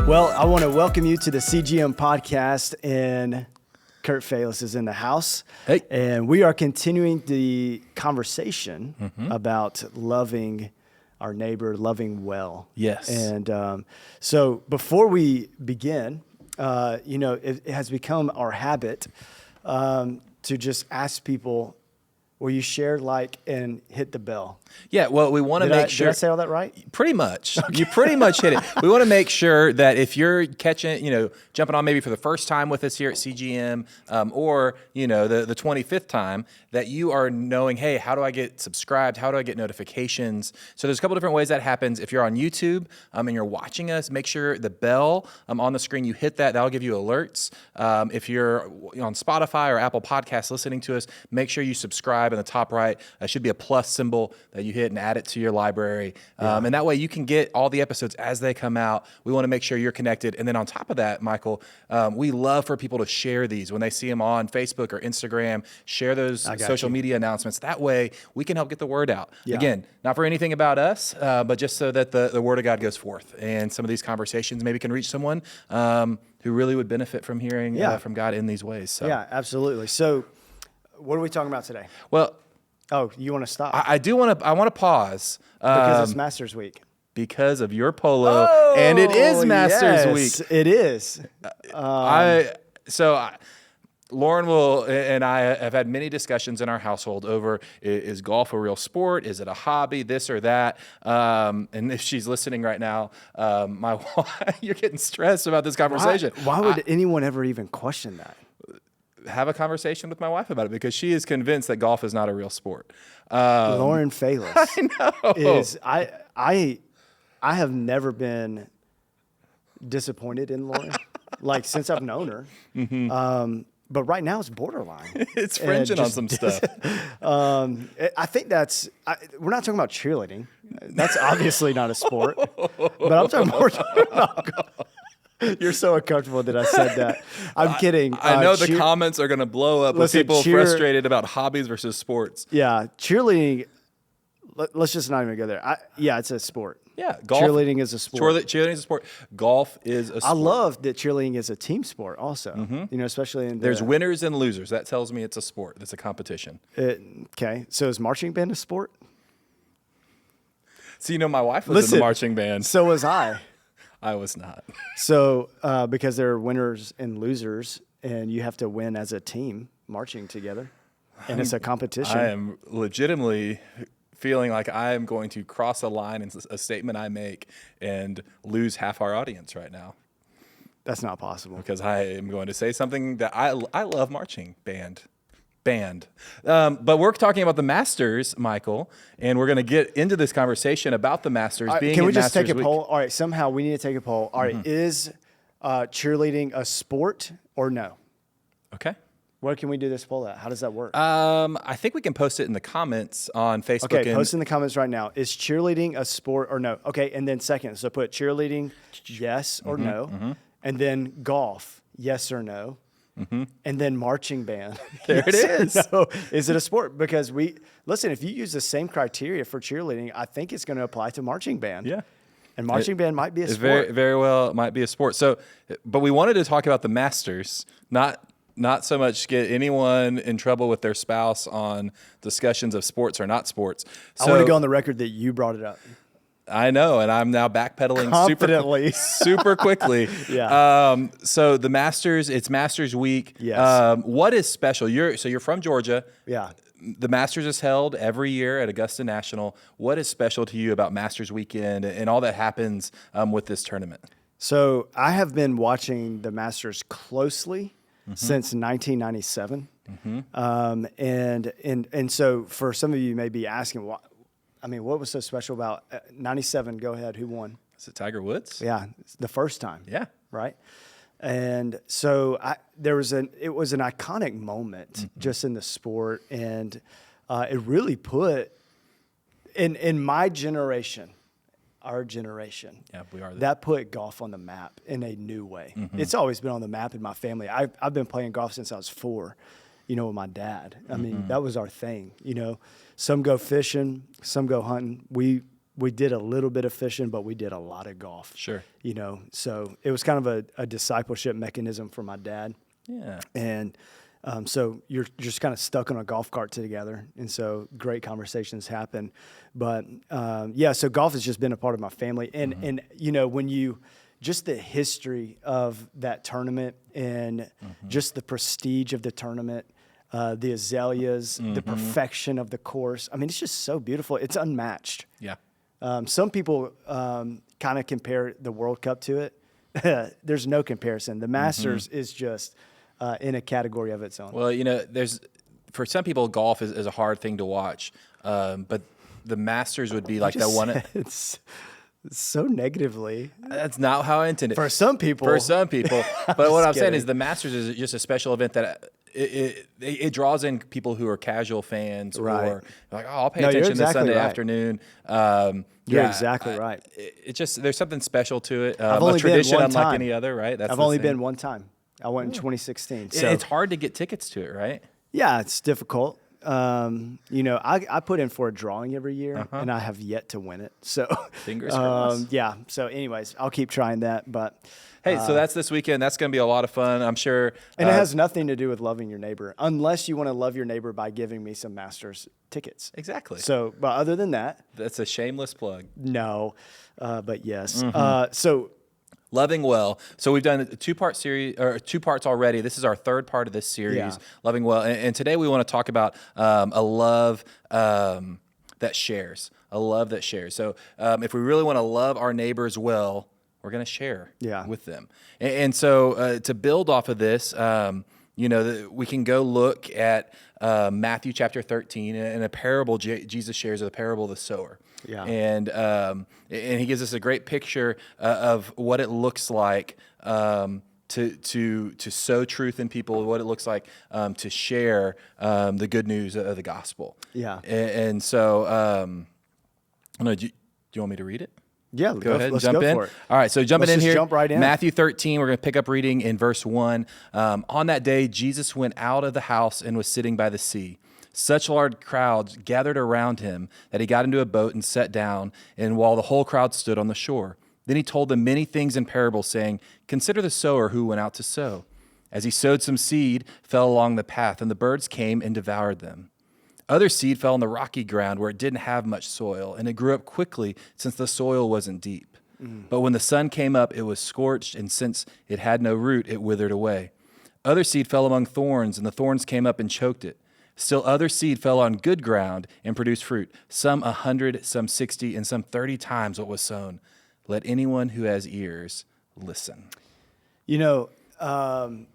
Well, I want to welcome you to the CGM podcast, and Kurt Falis is in the house. Hey. And we are continuing the conversation about loving our neighbor, loving well. Yes. And so before we begin, it has become our habit to just ask people, will you share, like, and hit the bell? Yeah, well, we want to make sure. Did I say all that right? Pretty much. Okay. You pretty much hit it. We want to make sure that if you're catching, jumping on maybe for the first time with us here at CGM, or, the 25th time, that you are knowing, hey, how do I get subscribed? How do I get notifications? So there's a couple different ways that happens. If you're on YouTube and you're watching us, make sure the bell on the screen, you hit that. That'll give you alerts. If you're on Spotify or Apple Podcasts listening to us, make sure you subscribe in the top right. There should be a plus symbol that you hit and add it to your library. And that way you can get all the episodes as they come out. We want to make sure you're connected. And then on top of that, Michael, we love for people to share these when they see them on Facebook or Instagram. Share those social media announcements. That way we can help get the word out. Yeah. Again, not for anything about us, but just so that the word of God goes forth. And some of these conversations maybe can reach someone who really would benefit from hearing from God in these ways. So. Yeah, absolutely. So what are we talking about today? Well, oh, you want to stop? I do want to. I want to pause because it's Masters Week. Because of your polo, and it is Masters Week. It is. Lauren will and I have had many discussions in our household over, is golf a real sport? Is it a hobby? This or that? And if she's listening right now, my wife, you're getting stressed about this conversation. Why would anyone ever even question that? Have a conversation with my wife about it, because she is convinced that golf is not a real sport. Lauren Falis. I know. I have never been disappointed in Lauren, like since I've known her. Mm-hmm. But right now it's borderline. It's fringing on some stuff. I think we're not talking about cheerleading. That's obviously not a sport. But I'm talking more about golf. You're so uncomfortable that I said that. I'm kidding. I know the comments are going to blow up with people frustrated about hobbies versus sports. Yeah, cheerleading, let's just not even go there. It's a sport. Yeah, golf. Cheerleading is a sport. Cheerleading is a sport. Golf is a sport. I love that cheerleading is a team sport also, especially in There's winners and losers. That tells me it's a sport. It's a competition. Okay, so is marching band a sport? So, my wife was in the marching band. So was I. I was not. So, because there are winners and losers, and you have to win as a team marching together, and it's a competition. I am legitimately feeling like I am going to cross a line in a statement I make and lose half our audience right now. That's not possible. Because I am going to say something that I love marching band. But we're talking about the Masters, Michael, and we're going to get into this conversation about the Masters being Can we just take a poll? All right, somehow we need to take a poll. All right, is cheerleading a sport or no? Okay. Where can we do this poll at? How does that work? I think we can post it in the comments on Facebook. Okay, post in the comments right now. Is cheerleading a sport or no? Okay, and then second, so put cheerleading, yes or no, and then golf, yes or no. Mm-hmm. And then marching band. There it is. No. Is it a sport? Because if you use the same criteria for cheerleading, I think it's going to apply to marching band. Yeah. And marching band might be a sport. Very, very well, it might be a sport. So, but we wanted to talk about the Masters, not so much get anyone in trouble with their spouse on discussions of sports or not sports. So, I want to go on the record that you brought it up. I know, and I'm now backpedaling confidently, super quickly. Yeah. So the Masters, it's Masters Week. Yes. What is special? You're from Georgia. Yeah. The Masters is held every year at Augusta National. What is special to you about Masters Weekend and all that happens with this tournament? So I have been watching the Masters closely since 1997, and so for some of you may be asking, what was so special about 97? Go ahead. Who won? Is it Tiger Woods? Yeah, the first time. Yeah. Right. And so it was an iconic moment just in the sport, and it really put in my generation, our generation. Yeah, we are. That put golf on the map in a new way. Mm-hmm. It's always been on the map in my family. I've been playing golf since I was 4. With my dad. I mean, that was our thing. Some go fishing, some go hunting. We we did a little bit of fishing, but we did a lot of golf. Sure. So it was kind of a discipleship mechanism for my dad. Yeah. And so you're just kind of stuck on a golf cart together. And so great conversations happen. But so golf has just been a part of my family. And when you, just the history of that tournament and just the prestige of the tournament, the azaleas, the perfection of the course. I mean, it's just so beautiful. It's unmatched. Yeah. Some people kind of compare the World Cup to it. There's no comparison. The Masters is just in a category of its own. Well, for some people, golf is a hard thing to watch, but the Masters would be like that one. It's so negatively. That's not how I intended. For some people. But what I'm saying is the Masters is just a special event that it draws in people who are casual fans Right. or like, oh, I'll pay attention this Sunday afternoon. You're exactly right. It just, there's something special to it. I've only a tradition been one unlike time. any other, right? I've only been one time. I went in 2016. So it's hard to get tickets to it, right? Yeah, it's difficult. I put in for a drawing every year, and I have yet to win it. So fingers crossed. Yeah. So, anyways, I'll keep trying that. But hey, so that's this weekend. That's going to be a lot of fun, I'm sure. And it has nothing to do with loving your neighbor, unless you want to love your neighbor by giving me some Masters tickets. Exactly. So, but other than that, that's a shameless plug. No, but yes. So. Loving Well. So we've done a two-part series, or 2 parts already. This is our third part of this series, Yeah. Loving Well. And today we want to talk about a love that shares. A love that shares. So if we really want to love our neighbors well, we're going to share with them. And so to build off of this, we can go look at Matthew chapter 13 and a parable Jesus shares, the parable of the sower. Yeah. And he gives us a great picture of what it looks like to sow truth in people, what it looks like to share the good news of the gospel. Yeah. And so, I don't know, do you want me to read it? Yeah, Go ahead and let's jump go in. for it. All right, so jumping Let's in just here, jump right in. Matthew 13, we're going to pick up reading in verse 1. On that day, Jesus went out of the house and was sitting by the sea. Such large crowds gathered around him that he got into a boat and sat down, and while the whole crowd stood on the shore. Then he told them many things in parables, saying, "Consider the sower who went out to sow. As he sowed, some seed fell along the path, and the birds came and devoured them. Other seed fell on the rocky ground where it didn't have much soil, and it grew up quickly since the soil wasn't deep. But when the sun came up, it was scorched, and since it had no root, it withered away. Other seed fell among thorns, and the thorns came up and choked it. Still other seed fell on good ground and produced fruit, some 100, some 60, and some 30 times what was sown. Let anyone who has ears listen." Man,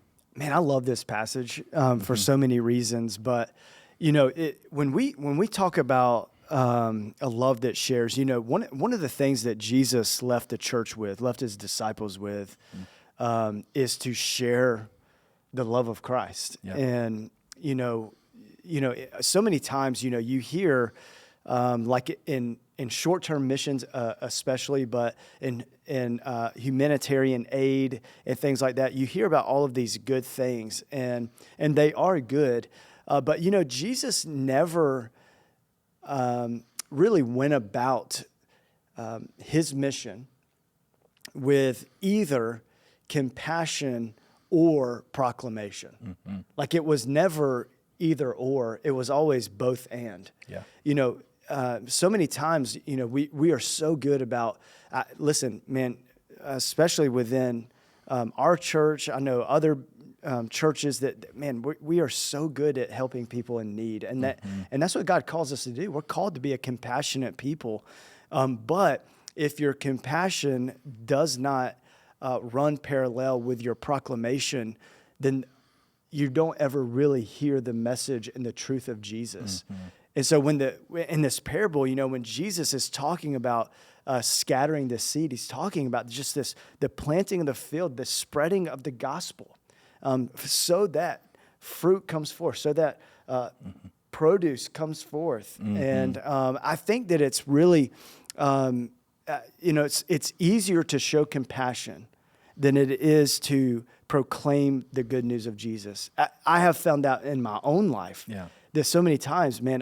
I love this passage for so many reasons. But when we talk about a love that shares, one of the things that Jesus left the church with, left his disciples with, is to share the love of Christ. Yeah. And so many times, you hear, like in short-term missions, especially, but in humanitarian aid and things like that, you hear about all of these good things, and they are good. But Jesus never really went about his mission with either compassion or proclamation. Like it was never either or, it was always both and. Yeah. So many times, we are so good about, listen, man, especially within our church, I know other churches that, man, we are so good at helping people in need. And that's what God calls us to do. We're called to be a compassionate people. But if your compassion does not run parallel with your proclamation, then you don't ever really hear the message and the truth of Jesus. And so in this parable, when Jesus is talking about scattering the seed, he's talking about just the planting of the field, the spreading of the gospel, so that fruit comes forth, so that produce comes forth. And I think that it's really, it's easier to show compassion than it is to proclaim the good news of Jesus. I have found out in my own life that so many times, man,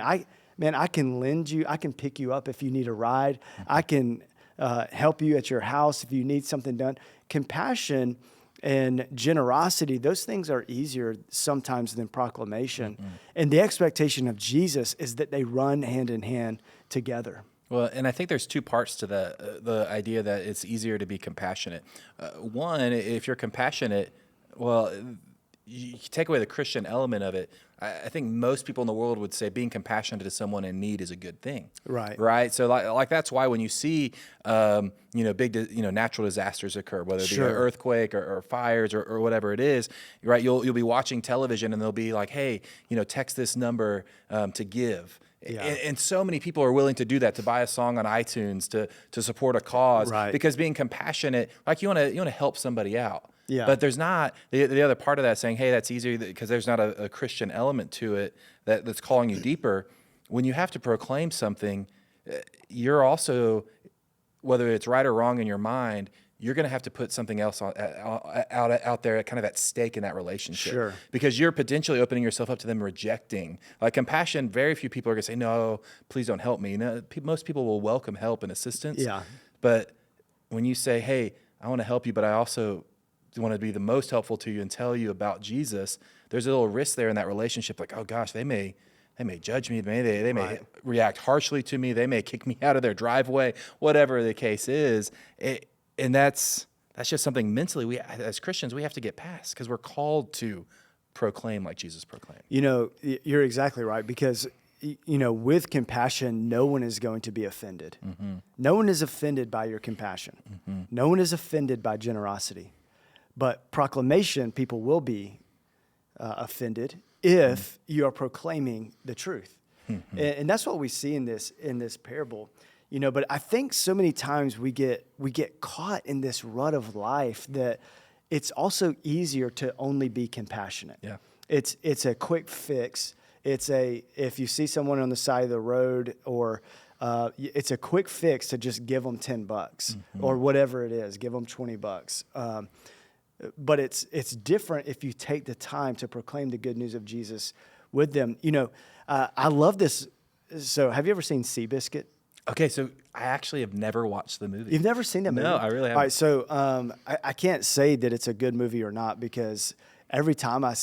man, I can pick you up if you need a ride. I can help you at your house if you need something done. Compassion and generosity, those things are easier sometimes than proclamation. And the expectation of Jesus is that they run hand in hand together. Well, and I think there's two parts to the idea that it's easier to be compassionate. One, if you're compassionate, well, you take away the Christian element of it. I think most people in the world would say being compassionate to someone in need is a good thing. Right. Right. So like that's why when you see, big, natural disasters occur, whether it be an earthquake or fires or whatever it is, right. You'll be watching television and they'll be like, hey, text this number to give. Yeah. And so many people are willing to do that, to buy a song on iTunes, to support a cause, right. because being compassionate, like you want to help somebody out. Yeah. But there's not the other part of that saying, hey, that's easier because there's not a Christian element to it that's calling you deeper. When you have to proclaim something, you're also, whether it's right or wrong in your mind, you're going to have to put something else out there kind of at stake in that relationship. Sure. Because you're potentially opening yourself up to them rejecting. Like compassion, very few people are going to say, no, please don't help me. No, most people will welcome help and assistance. Yeah. But when you say, hey, I want to help you, but I also want to be the most helpful to you and tell you about Jesus, there's a little risk there in that relationship. Like, oh gosh, they may judge me. They may react harshly to me. They may kick me out of their driveway, whatever the case is. And that's just something mentally we, as Christians, we have to get past because we're called to proclaim like Jesus proclaimed. You're exactly right, because with compassion, no one is going to be offended. Mm-hmm. No one is offended by your compassion. Mm-hmm. No one is offended by generosity. But proclamation, people will be offended if you are proclaiming the truth. Mm-hmm. And that's what we see in this parable. But I think so many times we get caught in this rut of life that it's also easier to only be compassionate. Yeah. It's a quick fix. If you see someone on the side of the road, or it's a quick fix to just give them $10 mm-hmm. or whatever it is, give them $20. But it's different if you take the time to proclaim the good news of Jesus with them. I love this. So have you ever seen Seabiscuit? Okay, so I actually have never watched the movie. You've never seen that movie? No, I really haven't. All right, so I can't say that it's a good movie or not, because every time I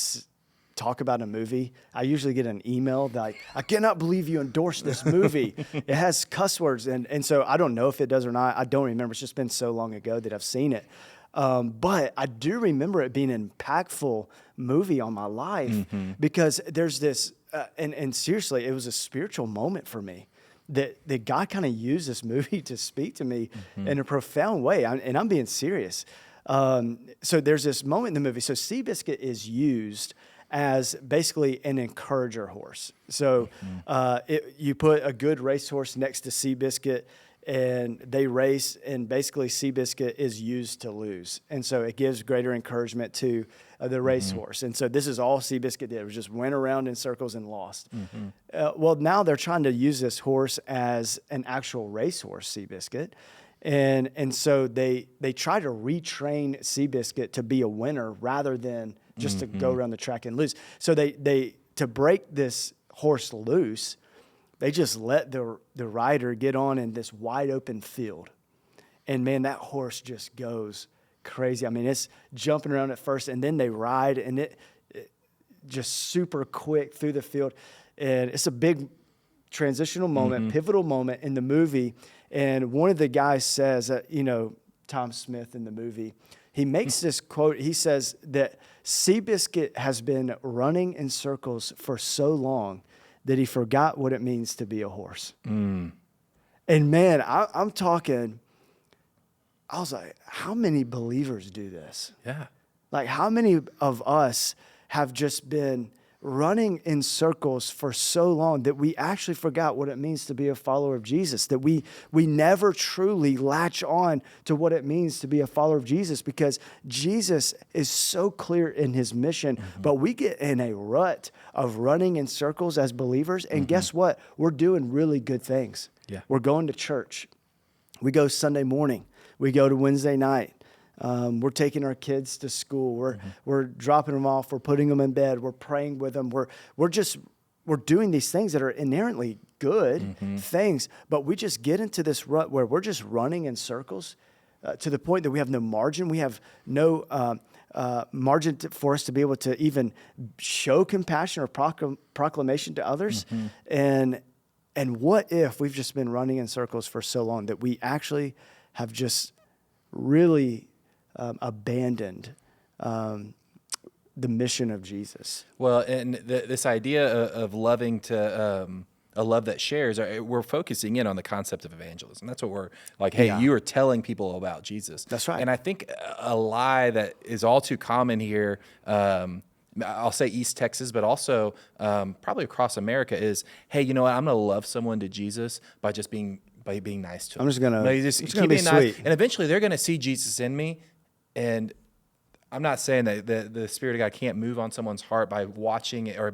talk about a movie, I usually get an email that I cannot believe you endorsed this movie. It has cuss words, and so I don't know if it does or not. I don't remember. It's just been so long ago that I've seen it. But I do remember it being an impactful movie on my life, mm-hmm. because there's this, and seriously, it was a spiritual moment for me. That God kind of used this movie to speak to me mm-hmm. in a profound way, and I'm being serious. So there's this moment in the movie. So Seabiscuit is used as basically an encourager horse. So mm-hmm. You put a good racehorse next to Seabiscuit, and they race, and basically Seabiscuit is used to lose. And so it gives greater encouragement to the racehorse. Mm-hmm. And so this is all Seabiscuit did, was just went around in circles and lost. Mm-hmm. Well, now they're trying to use this horse as an actual racehorse, Seabiscuit. And so they try to retrain Seabiscuit to be a winner rather than just mm-hmm. to go around the track and lose. So they to break this horse loose, they just let the rider get on in this wide open field. And man, that horse just goes crazy. I mean, it's jumping around at first, and then they ride, and it just super quick through the field. And it's a big transitional moment, mm-hmm. pivotal moment in the movie. And one of the guys says, Tom Smith in the movie, he makes this quote. He says that Seabiscuit has been running in circles for so long that he forgot what it means to be a horse. Mm. And man, I'm talking, I was like, how many believers do this? Yeah. Like, how many of us have just been running in circles for so long that we actually forgot what it means to be a follower of Jesus, that we never truly latch on to what it means to be a follower of Jesus, because Jesus is so clear in his mission, mm-hmm. but we get in a rut of running in circles as believers, and mm-hmm. guess what? We're doing really good things. Yeah. We're going to church. We go Sunday morning. We go to Wednesday night. We're taking our kids to school. We're dropping them off. We're putting them in bed. We're praying with them. We're we're doing these things that are inherently good things, but we just get into this rut where we're just running in circles to the point that we have no margin. We have no margin for us to be able to even show compassion or proclamation to others. And what if we've just been running in circles for so long that we actually have just really abandoned the mission of Jesus? Well, and this idea of loving to a love that shares, we're focusing in on the concept of evangelism. That's what we're like, hey, you are telling people about Jesus. That's right. And I think a lie that is all too common here, I'll say East Texas, but also probably across America is, hey, you know what? I'm going to love someone to Jesus by being nice to them. I'm just going to keep being nice. sweet. And eventually they're going to see Jesus in me. And I'm not saying that the Spirit of God can't move on someone's heart by watching it or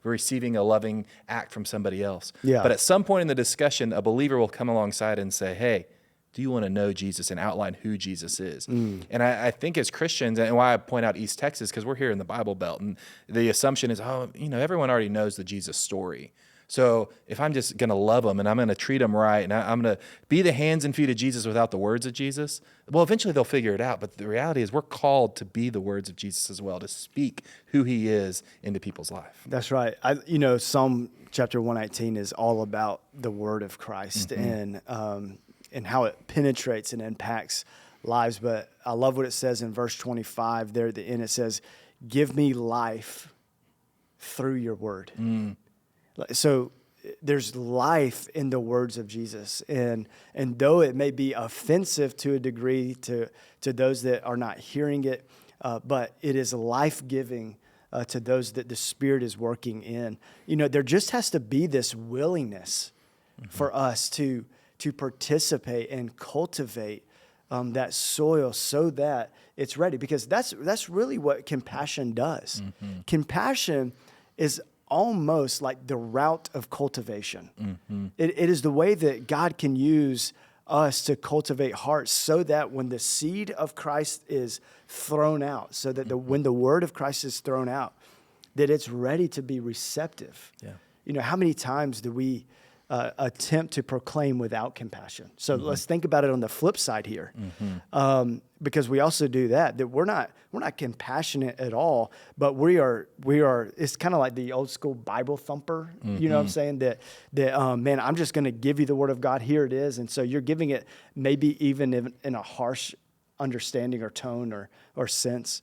receiving a loving act from somebody else. Yeah. But at some point in the discussion, a believer will come alongside and say, hey, do you want to know Jesus, and outline who Jesus is? And I think as Christians, and why I point out East Texas, because we're here in the Bible Belt, and the assumption is, everyone already knows the Jesus story. So if I'm just going to love them and I'm going to treat them right and I'm going to be the hands and feet of Jesus without the words of Jesus, well, eventually they'll figure it out. But the reality is we're called to be the words of Jesus as well, to speak who he is into people's life. That's right. Psalm chapter 119 is all about the word of Christ and how it penetrates and impacts lives. But I love what it says in verse 25 there at the end. It says, give me life through your word. So there's life in the words of Jesus. And though it may be offensive to a degree to those that are not hearing it, but it is life-giving to those that the Spirit is working in. There just has to be this willingness for us to participate and cultivate that soil so that it's ready. Because that's really what compassion does. Compassion is almost like the route of cultivation. It is the way that God can use us to cultivate hearts so that when the seed of Christ is thrown out, so that when the word of Christ is thrown out, that it's ready to be receptive. Yeah. How many times do we attempt to proclaim without compassion? So let's think about it on the flip side here, because we also do that we're not compassionate at all, but we are. It's kind of like the old school Bible thumper. You know what I'm saying? That man, I'm just going to give you the word of God. Here it is, and so you're giving it maybe even in a harsh understanding or tone or sense,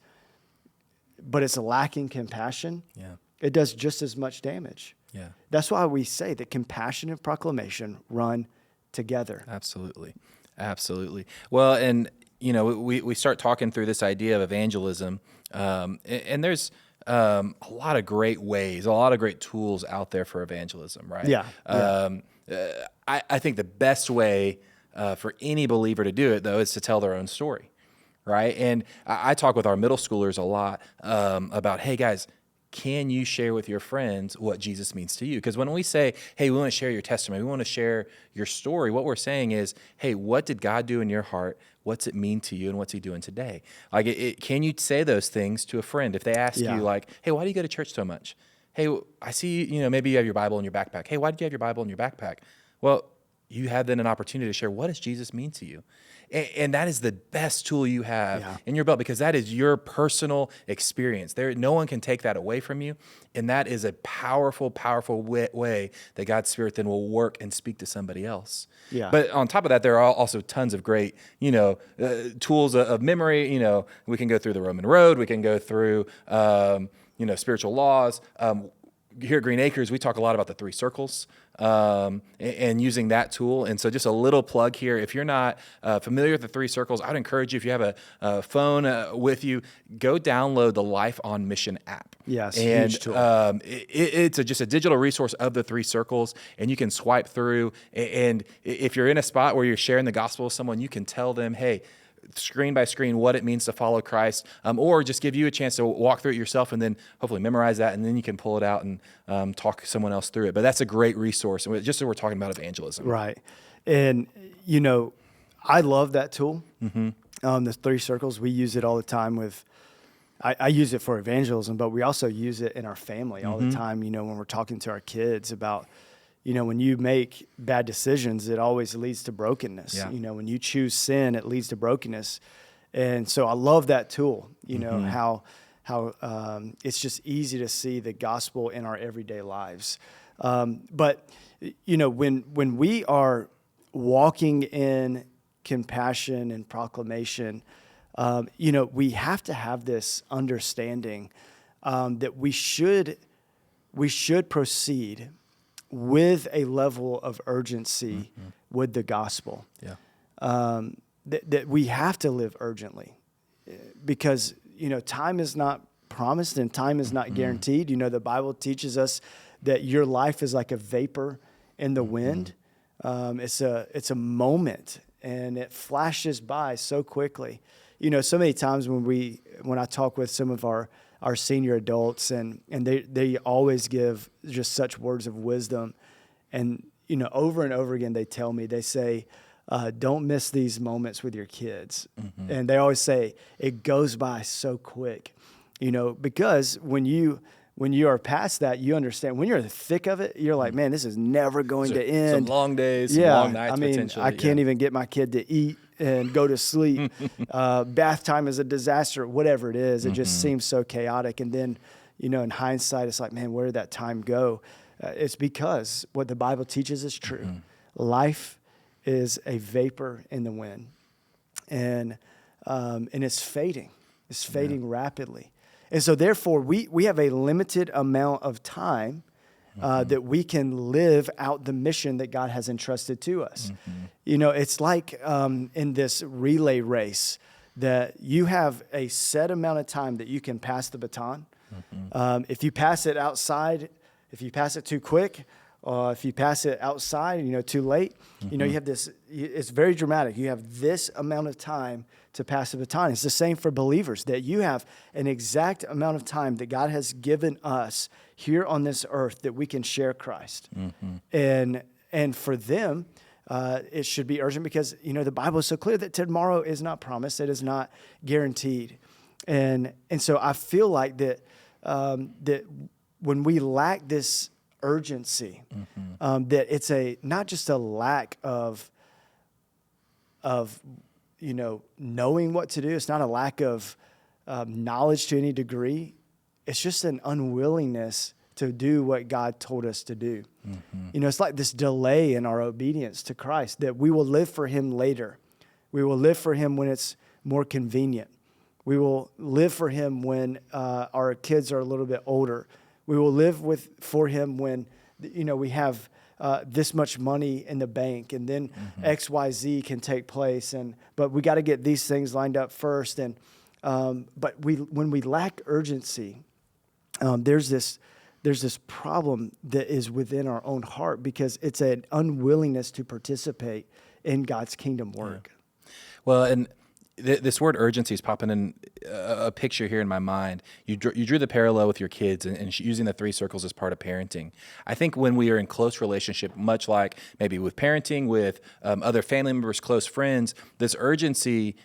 but it's lacking compassion. Yeah, it does just as much damage. Yeah. That's why we say that compassion and proclamation run together. Absolutely. Well, and, we start talking through this idea of evangelism, and there's a lot of great ways, a lot of great tools out there for evangelism, right? Yeah. I think the best way for any believer to do it, though, is to tell their own story, right? And I talk with our middle schoolers a lot about, hey, guys, can you share with your friends what Jesus means to you? Because when we say, hey, we want to share your testimony, we want to share your story, what we're saying is, hey, what did God do in your heart? What's it mean to you, and what's he doing today? Like, can you say those things to a friend? If they ask you, like, hey, why do you go to church so much? Hey, I see, maybe you have your Bible in your backpack. Hey, why did you have your Bible in your backpack? Well, you have then an opportunity to share, what does Jesus mean to you? And that is the best tool you have in your belt, because that is your personal experience. No one can take that away from you. And that is a powerful, powerful way that God's Spirit then will work and speak to somebody else. Yeah. But on top of that, there are also tons of great, tools of memory. We can go through the Roman Road. We can go through, spiritual laws. Here at Green Acres, we talk a lot about the 3 circles and using that tool. And so just a little plug here. If you're not familiar with the 3 circles, I'd encourage you, if you have a phone with you, go download the Life on Mission app. Yes, and huge tool. It's just a digital resource of the 3 circles, and you can swipe through. And if you're in a spot where you're sharing the gospel with someone, you can tell them, hey, screen by screen, what it means to follow Christ, or just give you a chance to walk through it yourself and then hopefully memorize that, and then you can pull it out and talk someone else through it. But that's a great resource, just so we're talking about evangelism. Right. And, I love that tool, the 3 circles. We use it all the time with I use it for evangelism, but we also use it in our family all the time, when we're talking to our kids about, when you make bad decisions, it always leads to brokenness. Yeah. When you choose sin, it leads to brokenness. And so I love that tool, how it's just easy to see the gospel in our everyday lives. But, when we are walking in compassion and proclamation, we have to have this understanding that we should proceed with a level of urgency with the gospel. Yeah. That we have to live urgently because, time is not promised and time is not guaranteed. The Bible teaches us that your life is like a vapor in the wind. It's a moment and it flashes by so quickly. So many times when I talk with some of our senior adults and they always give just such words of wisdom. And, over and over again, they say, don't miss these moments with your kids. And they always say it goes by so quick, because when you are past that, you understand when you're in the thick of it, you're like, man, this is never going to end. Some long days, some long nights potentially. I can't even get my kid to eat and go to sleep. Bath time is a disaster, whatever it is. It just seems so chaotic. And then, in hindsight, it's like, man, where did that time go? It's because what the Bible teaches is true. Life is a vapor in the wind, and it's fading. It's fading rapidly. And so therefore, we have a limited amount of time that we can live out the mission that God has entrusted to us. It's like in this relay race that you have a set amount of time that you can pass the baton. If you pass it outside, if you pass it too quick, if you pass it outside, too late, you have this, it's very dramatic. You have this amount of time to pass the baton. It's the same for believers, that you have an exact amount of time that God has given us here on this earth that we can share Christ. And for them, it should be urgent because, the Bible is so clear that tomorrow is not promised. It is not guaranteed. And so I feel like that when we lack this urgency, that it's not just a lack of knowing what to do. It's not a lack of knowledge to any degree. It's just an unwillingness to do what God told us to do. It's like this delay in our obedience to Christ, that we will live for him later. We will live for him when it's more convenient. We will live for him when our kids are a little bit older. We will live for him when, we have this much money in the bank, and then X, Y, Z can take place. But we got to get these things lined up first. But when we lack urgency, there's this problem that is within our own heart because it's an unwillingness to participate in God's kingdom work. Yeah. Well, and this word urgency is popping in a picture here in my mind. You drew the parallel with your kids and using the 3 circles as part of parenting. I think when we are in close relationship, much like maybe with parenting, with other family members, close friends, this urgency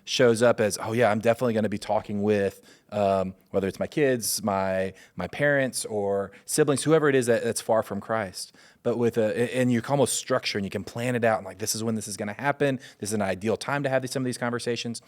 shows up as, oh yeah, I'm definitely going to be talking with whether it's my kids, my parents, or siblings, whoever it is that's far from Christ. But and you can almost structure and you can plan it out and like, this is when this is going to happen. This is an ideal time to have some of these conversations.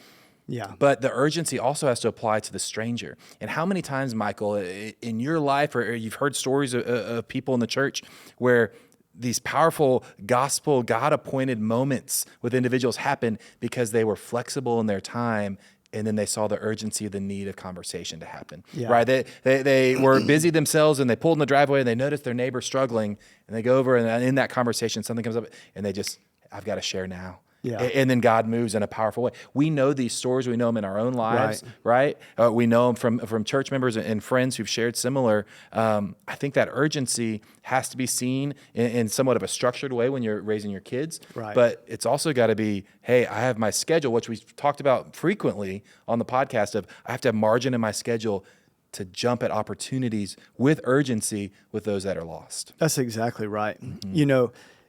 Yeah. But the urgency also has to apply to the stranger. And how many times, Michael, in your life, or you've heard stories of people in the church where these powerful gospel, God-appointed moments with individuals happen because they were flexible in their time, and then they saw the urgency of the need of conversation to happen, right? They were busy themselves, and they pulled in the driveway, and they noticed their neighbor struggling, and they go over, and in that conversation, something comes up, and they just, I've got to share now. Yeah. And then God moves in a powerful way. We know these stories. We know them in our own lives, right? We know them from church members and friends who've shared similar. I think that urgency has to be seen in somewhat of a structured way when you're raising your kids. Right. But it's also got to be, hey, I have my schedule, which we've talked about frequently on the podcast of I have to have margin in my schedule to jump at opportunities with urgency with those that are lost. That's exactly right.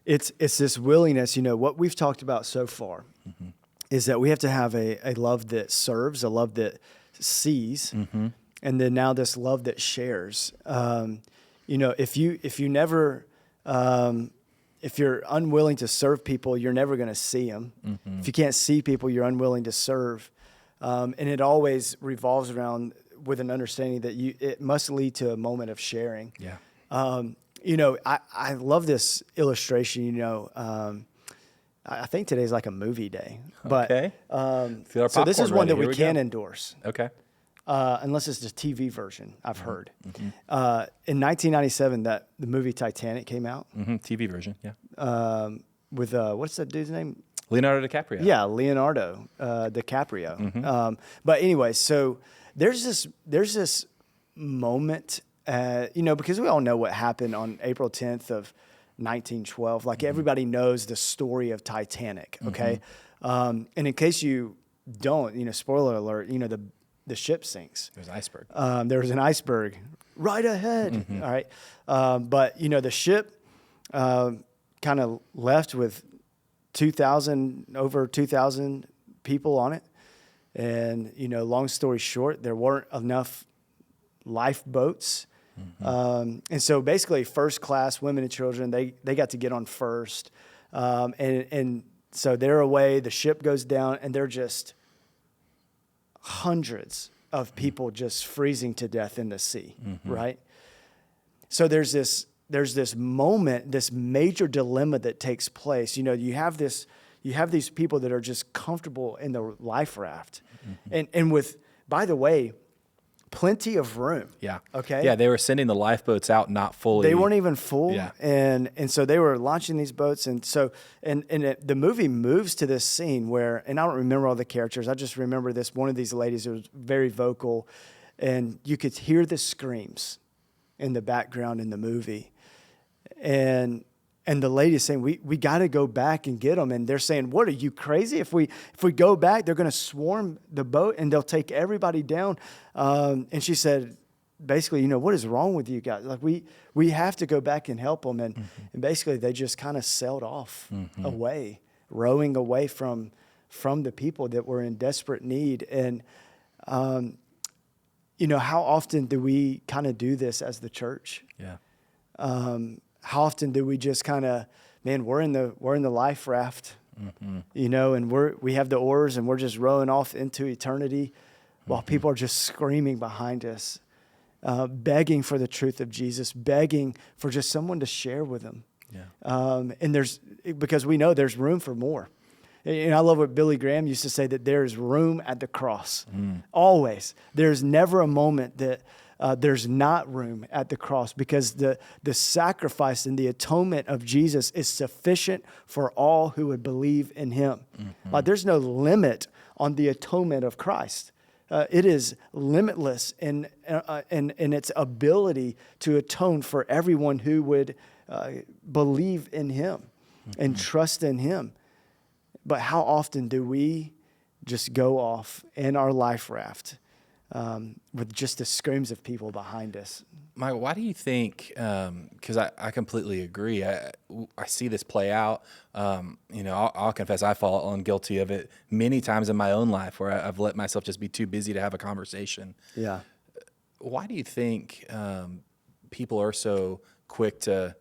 It's this willingness, what we've talked about so far is that we have to have a love that serves, a love that sees, and then now this love that shares. If you never, if you're unwilling to serve people, you're never going to see them. If you can't see people, you're unwilling to serve. And it always revolves around with an understanding that it must lead to a moment of sharing. Yeah. I love this illustration. I think today's like a movie day, but Okay. so this is one that Here we go. can endorse, Okay. unless it's the TV version. I've heard. In 1997, that the movie Titanic came out TV version. Yeah. with what's that dude's name? Leonardo DiCaprio. Yeah, Leonardo DiCaprio. But anyway, so there's this moment, because we all know what happened on April 10th of 1912. Like everybody knows the story of Titanic. Okay, and in case you don't, spoiler alert, the ship sinks. There's an iceberg. There was an iceberg right ahead. All right, but the ship kind of left with over 2,000 people on it. And, long story short, there weren't enough lifeboats. And so basically first class women and children, they got to get on first. And so they're away, the ship goes down, and they're just hundreds of people just freezing to death in the sea, right? So there's this moment, this major dilemma that takes place. You have these people that are just comfortable in the life raft, and with, by the way, plenty of room. Yeah. Okay. Yeah, they were sending the lifeboats out not fully. They weren't even full. Yeah. And so they were launching these boats, and so the movie moves to this scene where, and I don't remember all the characters. I just remember this one of these ladies who was very vocal, and you could hear the screams in the background in the movie. And the lady is saying, we got to go back and get them. And they're saying, what, are you crazy? If we go back, they're going to swarm the boat and they'll take everybody down. And she said, basically, what is wrong with you guys? Like we have to go back and help them. And basically they just kind of sailed off away, rowing away from the people that were in desperate need. And, how often do we kind of do this as the church? Yeah. How often do we just kind of, we're in the life raft, and we have the oars and we're just rowing off into eternity while people are just screaming behind us, begging for the truth of Jesus, begging for just someone to share with them. Yeah. And because we know there's room for more. And I love what Billy Graham used to say, that there is room at the cross. Always. There's never a moment that there's not room at the cross, because the sacrifice and the atonement of Jesus is sufficient for all who would believe in him. There's no limit on the atonement of Christ. It is limitless in its ability to atone for everyone who would believe in him and trust in him. But how often do we just go off in our life raft with just the screams of people behind us? Michael, why do you think, because I completely agree. I see this play out. I'll confess I've fallen guilty of it many times in my own life, where I've let myself just be too busy to have a conversation. Yeah. Why do you think people are so quick to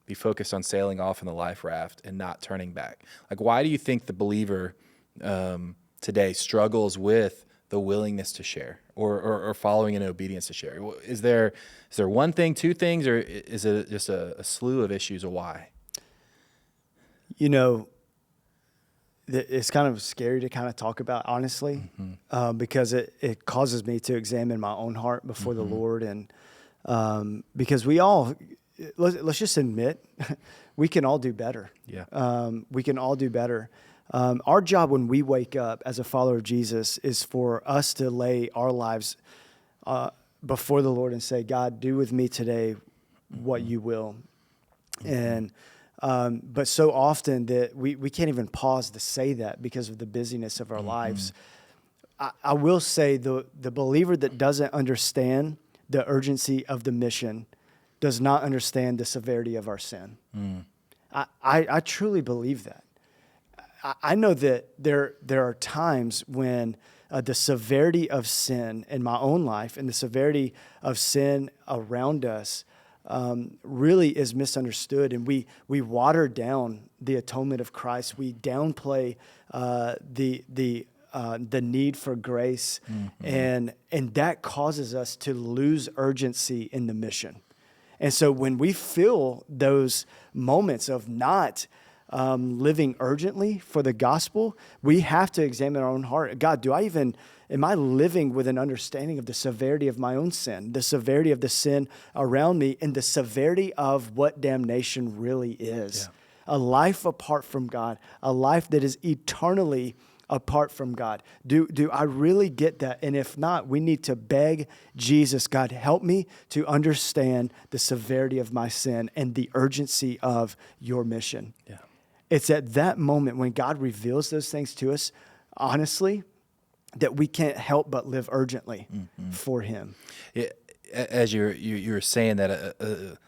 be focused on sailing off in the life raft and not turning back? Like, why do you think the believer today struggles with the willingness to share or following in obedience to share? Is there one thing, two things, or is it just a slew of issues of why? It's kind of scary to kind of talk about, honestly, because it causes me to examine my own heart before the Lord. And because let's just admit, we can all do better. Yeah. We can all do better. Our job when we wake up as a follower of Jesus is for us to lay our lives before the Lord and say, God, do with me today what you will. And but so often that we can't even pause to say that because of the busyness of our lives. I will say the believer that doesn't understand the urgency of the mission does not understand the severity of our sin. I truly believe that. I know that there are times when the severity of sin in my own life and the severity of sin around us really is misunderstood, and we water down the atonement of Christ. We downplay the need for grace, and that causes us to lose urgency in the mission. And so when we feel those moments of not living urgently for the gospel, we have to examine our own heart. God, am I living with an understanding of the severity of my own sin, the severity of the sin around me, and the severity of what damnation really is? Yeah. A life apart from God, a life that is eternally apart from God. Do I really get that? And if not, we need to beg Jesus, God, help me to understand the severity of my sin and the urgency of your mission. Yeah. It's at that moment when God reveals those things to us, honestly, that we can't help but live urgently for him. Yeah, as you were saying that,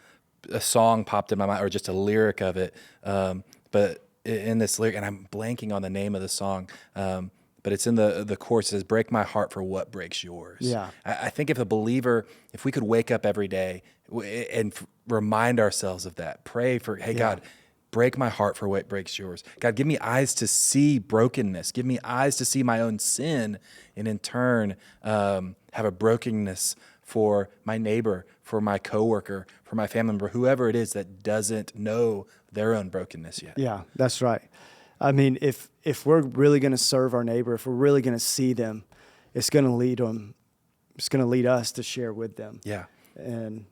a song popped in my mind, or just a lyric of it, but in this lyric, and I'm blanking on the name of the song, but it's in the chorus. It says, "Break my heart for what breaks yours." Yeah, I think if we could wake up every day and remind ourselves of that, pray for, hey, God, break my heart for what breaks yours. God, give me eyes to see brokenness. Give me eyes to see my own sin, and in turn, have a brokenness for my neighbor, for my coworker, for my family member, whoever it is that doesn't know their own brokenness yet. Yeah, that's right. I mean, if we're really going to serve our neighbor, if we're really going to see them, it's going to lead them. It's going to lead us to share with them. Yeah, and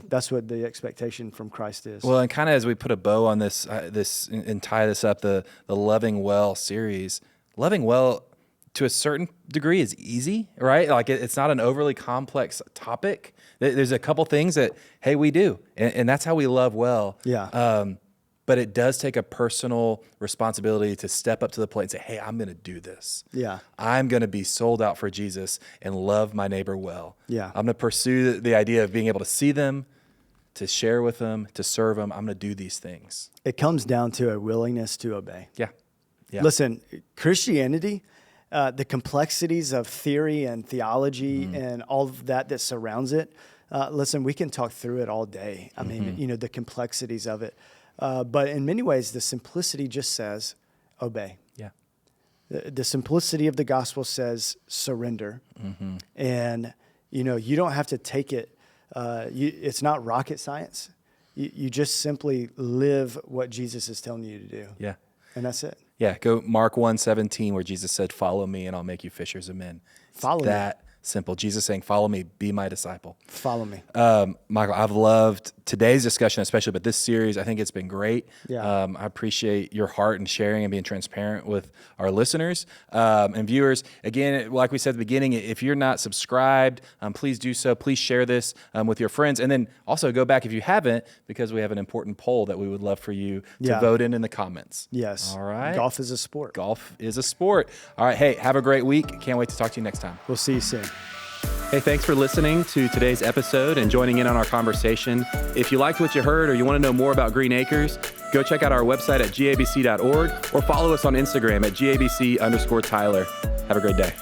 that's what the expectation from Christ is. Well, and kind of as we put a bow on this, and tie this up, the Loving Well series, loving well to a certain degree is easy, right? Like it's not an overly complex topic. There's a couple things that, hey, we do, and that's how we love well. Yeah. But it does take a personal responsibility to step up to the plate and say, hey, I'm going to do this. Yeah. I'm going to be sold out for Jesus and love my neighbor well. Yeah. I'm going to pursue the idea of being able to see them, to share with them, to serve them. I'm going to do these things. It comes down to a willingness to obey. Yeah. Yeah. Listen, Christianity, the complexities of theory and theology and all of that surrounds it, listen, we can talk through it all day. I mean, the complexities of it. But in many ways, the simplicity just says, obey. Yeah. The simplicity of the gospel says, surrender. And, you don't have to take it. It's not rocket science. You just simply live what Jesus is telling you to do. Yeah. And that's it. Yeah. Go Mark 1:17, where Jesus said, follow me and I'll make you fishers of men. Follow me. That simple. Jesus saying, follow me, be my disciple. Follow me. Michael, I've loved today's discussion, especially, but this series, I think it's been great. Yeah. I appreciate your heart and sharing and being transparent with our listeners and viewers. Again, like we said at the beginning, if you're not subscribed, please do so. Please share this with your friends. And then also go back if you haven't, because we have an important poll that we would love for you to vote in the comments. Yes. All right. Golf is a sport. Golf is a sport. All right. Hey, have a great week. Can't wait to talk to you next time. We'll see you soon. Hey, thanks for listening to today's episode and joining in on our conversation. If you liked what you heard or you want to know more about Green Acres, go check out our website at gabc.org or follow us on Instagram at gabc_Tyler. Have a great day.